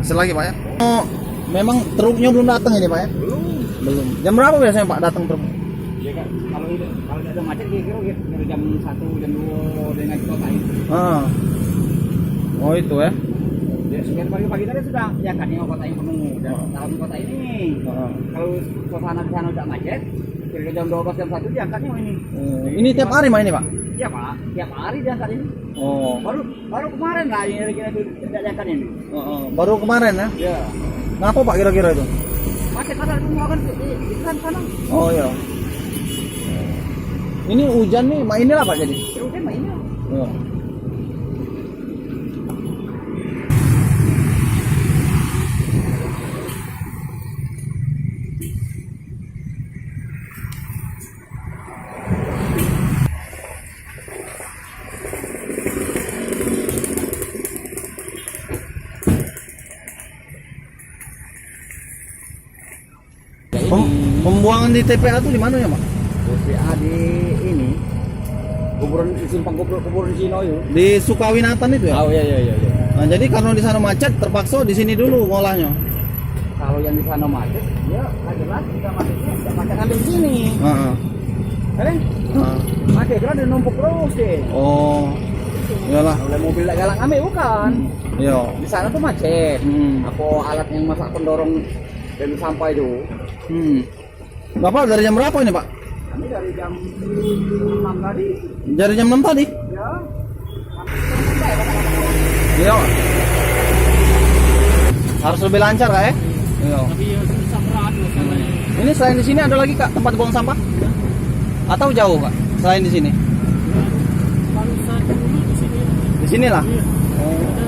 macet lagi Pak ya. Oh, memang truknya belum datang ini Pak ya? Belum. Jam berapa biasanya Pak datang truk? Ya kan, kalau ada macet kira-kira jam 1, jam 2 dengan kota ini. Ah. Oh itu ya. Ya, sekian pagi-pagi tadi sudah ya kan yang kota yang penuh dan dalam kota ini. Kalau suasana di sana udah macet, kira-kira jam 12 jam 1 diangkatnya ini. Ini tiap hari Pak ini Pak? Ya Pak, tiap hari diangkat ini. Oh. Baru kemarin lah ini kira-kira tidak diangkat ini. Baru kemarin ya? Ya. Ngapa Pak kira-kira itu? Macet karena semua kan di sana. Oh iya. Ini hujan nih, inilah Pak jadi. Ya udah mainnya. Iya. Oh, pembuangan di TPA itu di mana ya Pak? TPA di ini kuburan simpang kuburan Sinoyo. Di Sukawinatan itu ya? Oh iya. Nah, jadi karena di sana macet, terpaksa di sini dulu ngolahnya. Kalau yang di sana macet, ya jelas kita macetnya tidak macet sampai di sini. Kan? Macet kan ada numpuk terus deh. Oh, iyalah. Oleh mobil galang ambil bukan? Iya. Di sana tuh macet. Apa alat yang masak pendorong dan sampai itu? Bapak dari jam berapa ini Pak? Kami dari jam 6 tadi. Dari jam 6 tadi? Ya. Iya. Harus lebih lancar Kak ya? Iya. Tapi ya susah berat masalahnya. Ini selain di sini ada lagi Kak tempat buang sampah? Atau jauh Kak? Selain di sini? Baru saat dulu di sini. Di sinilah. Iya. Oh.